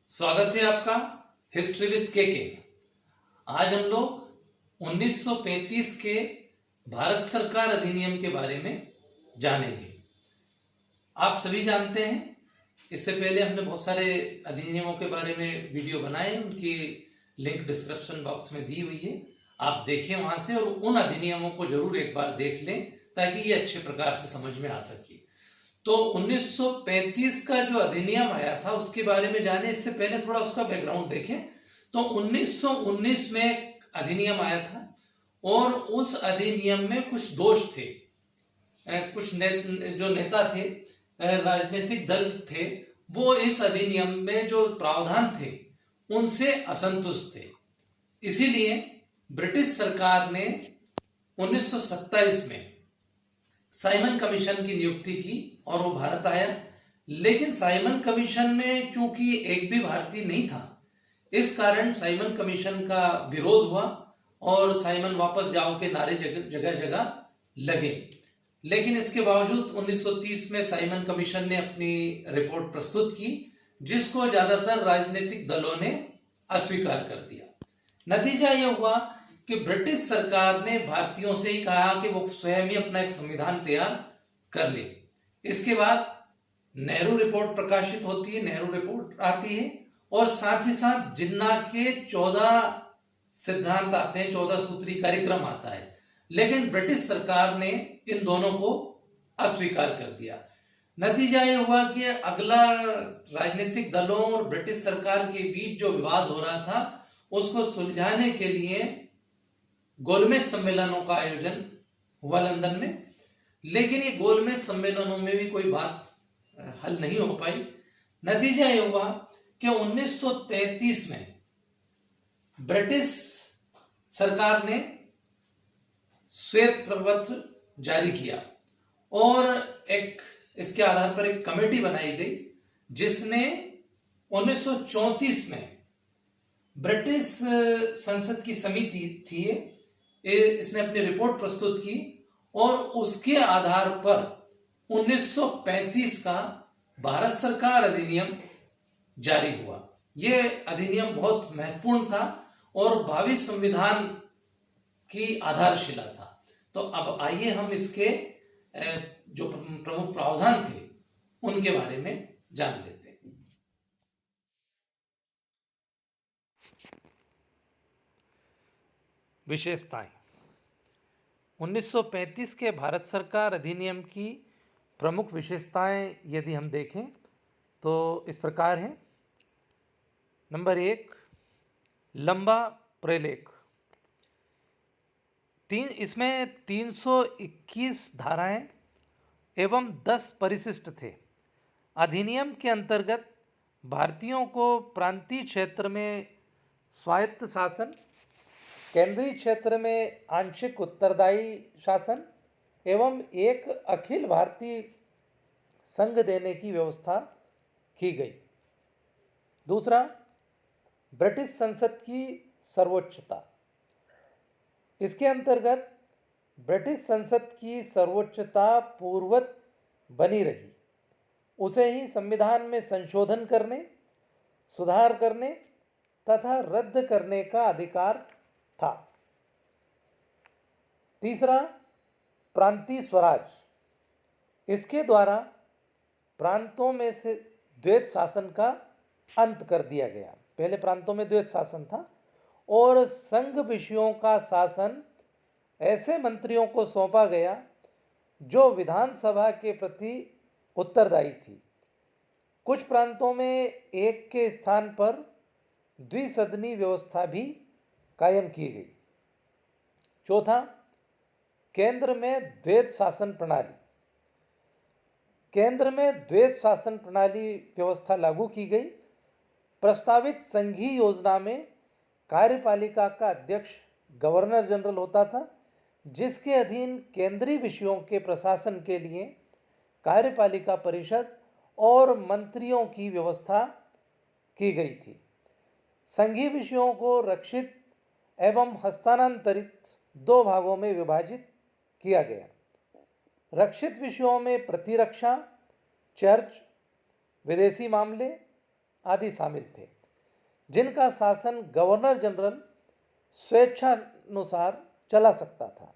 स्वागत है आपका हिस्ट्री विद के। आज हम लोग 1935 के भारत सरकार अधिनियम के बारे में जानेंगे। आप सभी जानते हैं, इससे पहले हमने बहुत सारे अधिनियमों के बारे में वीडियो बनाए, उनकी लिंक डिस्क्रिप्शन बॉक्स में दी हुई है। आप देखिए वहां से और उन अधिनियमों को जरूर एक बार देख लें ताकि ये अच्छे प्रकार से समझ में आ सके। तो 1935 का जो अधिनियम आया था उसके बारे में जाने इससे पहले थोड़ा उसका बैकग्राउंड देखें। तो 1919 में अधिनियम आया था और उस अधिनियम में कुछ दोष थे। कुछ जो नेता थे, राजनीतिक दल थे, वो इस अधिनियम में जो प्रावधान थे उनसे असंतुष्ट थे। इसीलिए ब्रिटिश सरकार ने 1927 में साइमन कमीशन की नियुक्ति की और वो भारत आया। लेकिन साइमन कमीशन में चूंकि एक भी भारतीय नहीं था, इस कारण साइमन कमीशन का विरोध हुआ और साइमन वापस जाओ के नारे जगह जगह लगे। लेकिन इसके बावजूद 1930 में साइमन कमीशन ने अपनी रिपोर्ट प्रस्तुत की, जिसको ज्यादातर राजनीतिक दलों ने अस्वीकार कर दिया। नतीजा यह हुआ कि ब्रिटिश सरकार ने भारतीयों से ही कहा कि वो स्वयं ही अपना एक संविधान तैयार कर ले। इसके बाद नेहरू रिपोर्ट प्रकाशित होती है, नेहरू रिपोर्ट आती है और साथ ही साथ जिन्ना के 14 सिद्धांत आते हैं, 14 सूत्री कार्यक्रम आता है। लेकिन ब्रिटिश सरकार ने इन दोनों को अस्वीकार कर दिया। नतीजा यह हुआ कि अगला राजनीतिक दलों और ब्रिटिश सरकार के बीच जो विवाद हो रहा था उसको सुलझाने के लिए गोलमेज सम्मेलनों का आयोजन हुआ लंदन में। लेकिन ये गोलमेज सम्मेलनों में भी कोई बात हल नहीं हो पाई। नतीजा ये हुआ कि 1933 में ब्रिटिश सरकार ने श्वेत प्रपत्र जारी किया और इसके आधार पर एक कमेटी बनाई गई, जिसने 1934 में ब्रिटिश संसद की समिति थी, इसने अपनी रिपोर्ट प्रस्तुत की और उसके आधार पर 1935 का भारत सरकार अधिनियम जारी हुआ। यह अधिनियम बहुत महत्वपूर्ण था और भावी संविधान की आधारशिला था। तो अब आइए हम इसके जो प्रमुख प्रावधान थे उनके बारे में जान लेते हैं। विशेषताएं। 1935 के भारत सरकार अधिनियम की प्रमुख विशेषताएं यदि हम देखें तो इस प्रकार हैं। नंबर 1, लंबा प्रलेख। इसमें 321 धाराएं एवं 10 परिशिष्ट थे। अधिनियम के अंतर्गत भारतीयों को प्रांतीय क्षेत्र में स्वायत्त शासन, केंद्रीय क्षेत्र में आंशिक उत्तरदायी शासन एवं एक अखिल भारतीय संघ देने की व्यवस्था की गई। दूसरा, ब्रिटिश संसद की सर्वोच्चता। इसके अंतर्गत ब्रिटिश संसद की सर्वोच्चता पूर्ववत बनी रही। उसे ही संविधान में संशोधन करने, सुधार करने तथा रद्द करने का अधिकार था। तीसरा, प्रांतीय स्वराज। इसके द्वारा प्रांतों में से द्वैत शासन का अंत कर दिया गया। पहले प्रांतों में द्वैत शासन था और संघ विषयों का शासन ऐसे मंत्रियों को सौंपा गया जो विधानसभा के प्रति उत्तरदायी थी। कुछ प्रांतों में एक के स्थान पर द्विसदनी व्यवस्था भी कायम की गई। चौथा, केंद्र में द्वैत शासन प्रणाली। केंद्र में द्वैत शासन प्रणाली व्यवस्था लागू की गई। प्रस्तावित संघीय योजना में कार्यपालिका का अध्यक्ष गवर्नर जनरल होता था, जिसके अधीन केंद्रीय विषयों के प्रशासन के लिए कार्यपालिका परिषद और मंत्रियों की व्यवस्था की गई थी। संघीय विषयों को रक्षित एवं हस्तांतरित 2 भागों में विभाजित किया गया। रक्षित विषयों में प्रतिरक्षा, चर्च, विदेशी मामले आदि शामिल थे। जिनका शासन गवर्नर जनरल स्वेच्छानुसार चला सकता था।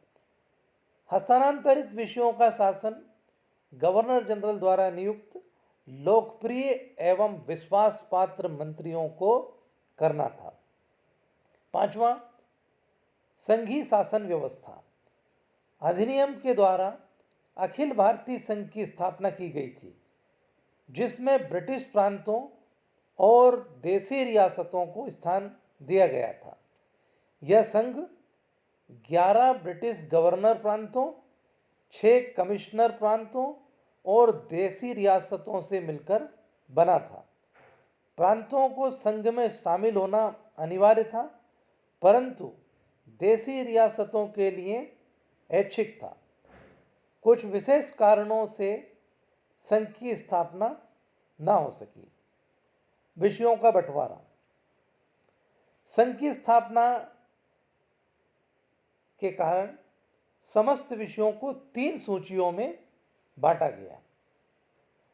हस्तांतरित विषयों का शासन गवर्नर जनरल द्वारा नियुक्त लोकप्रिय एवं विश्वास पात्र मंत्रियों को करना था। पांचवा, संघीय शासन व्यवस्था। अधिनियम के द्वारा अखिल भारतीय संघ की स्थापना की गई थी, जिसमें ब्रिटिश प्रांतों और देशी रियासतों को स्थान दिया गया था। यह संघ 11 ब्रिटिश गवर्नर प्रांतों, 6 कमिश्नर प्रांतों और देशी रियासतों से मिलकर बना था। प्रांतों को संघ में शामिल होना अनिवार्य था, परंतु देशी रियासतों के लिए ऐच्छिक था। कुछ विशेष कारणों से संघ की स्थापना न हो सकी। विषयों का बंटवारा। संघ की स्थापना के कारण समस्त विषयों को 3 सूचियों में बांटा गया।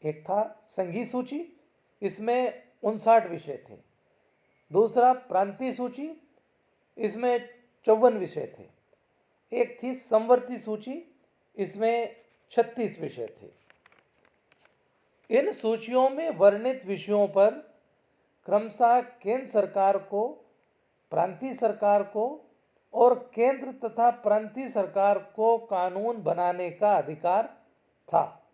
एक था संघीय सूची, इसमें 59 विषय थे। दूसरा प्रांतीय सूची, इसमें 54 विषय थे। एक थी समवर्ती सूची, इसमें 36 विषय थे। इन सूचियों में वर्णित विषयों पर क्रमशः केंद्र सरकार को, प्रांतीय सरकार को और केंद्र तथा प्रांतीय सरकार को कानून बनाने का अधिकार था।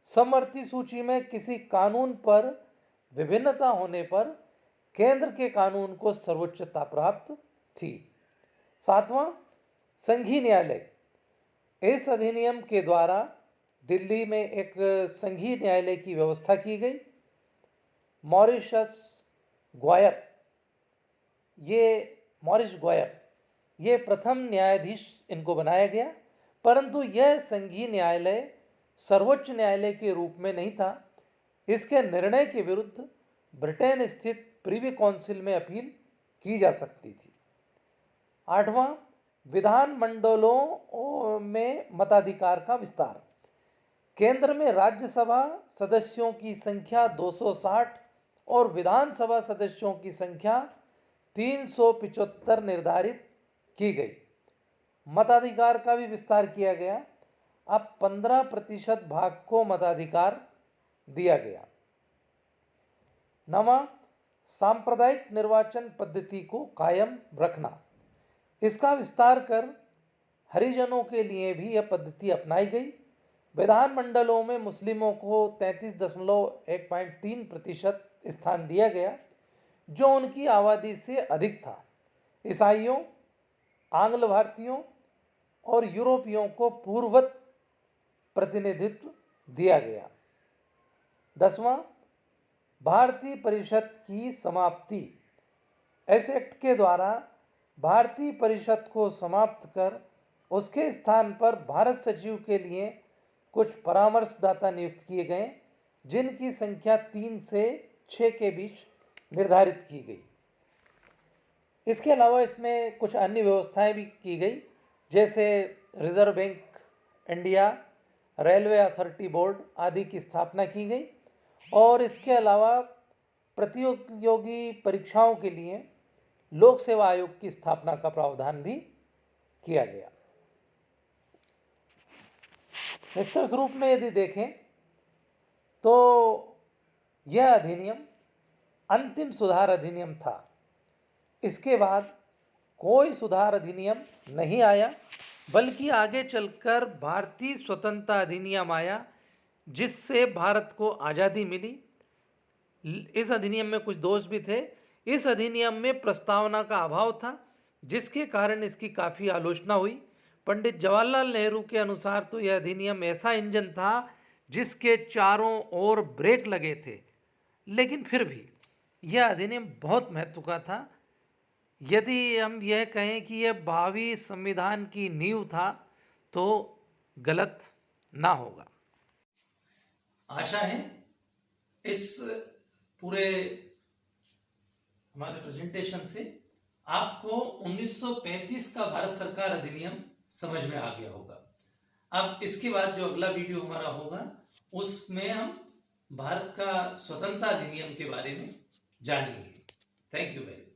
समवर्ती सूची में किसी कानून पर विभिन्नता होने पर केंद्र के कानून को सर्वोच्चता प्राप्त थी। सातवां, संघीय न्यायालय। इस अधिनियम के द्वारा दिल्ली में एक संघीय न्यायालय की व्यवस्था की गई। मॉरिस ग्वायर ये प्रथम न्यायाधीश इनको बनाया गया, परंतु यह संघीय न्यायालय सर्वोच्च न्यायालय के रूप में नहीं था। इसके निर्णय के विरुद्ध ब्रिटेन स्थित प्रिवी काउंसिल में अपील की जा सकती थी। आठवां, विधान मंडलों में मताधिकार का विस्तार। केंद्र में राज्यसभा सदस्यों की संख्या 260 और विधानसभा सदस्यों की संख्या 375 निर्धारित की गई। मताधिकार का भी विस्तार किया गया। अब 15% भाग को मताधिकार दिया गया। नवा, सांप्रदायिक निर्वाचन पद्धति को कायम रखना। इसका विस्तार कर हरिजनों के लिए भी यह पद्धति अपनाई गई। विधानमंडलों में मुस्लिमों को 33.13% स्थान दिया गया, जो उनकी आबादी से अधिक था। ईसाइयों, आंग्ल भारतीयों और यूरोपियों को पूर्ववत प्रतिनिधित्व दिया गया। 10वां, भारतीय परिषद की समाप्ति। इस एक्ट के द्वारा भारतीय परिषद को समाप्त कर उसके स्थान पर भारत सचिव के लिए कुछ परामर्शदाता नियुक्त किए गए, जिनकी संख्या 3 से 6 के बीच निर्धारित की गई। इसके अलावा इसमें कुछ अन्य व्यवस्थाएं भी की गई, जैसे reserve bank India, railway authority board आदि की स्थापना की गई। और इसके अलावा प्रतियोगी परीक्षाओं के लिए लोक सेवा आयोग की स्थापना का प्रावधान भी किया गया। निष्कर्ष रूप में यदि देखें तो यह अधिनियम अंतिम सुधार अधिनियम था। इसके बाद कोई सुधार अधिनियम नहीं आया, बल्कि आगे चलकर भारतीय स्वतंत्रता अधिनियम आया, जिससे भारत को आज़ादी मिली। इस अधिनियम में कुछ दोष भी थे। इस अधिनियम में प्रस्तावना का अभाव था, जिसके कारण इसकी काफ़ी आलोचना हुई। पंडित जवाहरलाल नेहरू के अनुसार तो यह अधिनियम ऐसा इंजन था जिसके चारों ओर ब्रेक लगे थे, लेकिन फिर भी यह अधिनियम बहुत महत्व का था। यदि हम यह कहें कि यह भावी संविधान की नींव था, तो गलत ना होगा। आशा है इस पूरे हमारे प्रेजेंटेशन से आपको 1935 का भारत सरकार अधिनियम समझ में आ गया होगा। अब इसके बाद जो अगला वीडियो हमारा होगा, उसमें हम भारत का स्वतंत्रता अधिनियम के बारे में जानेंगे। Thank you very much.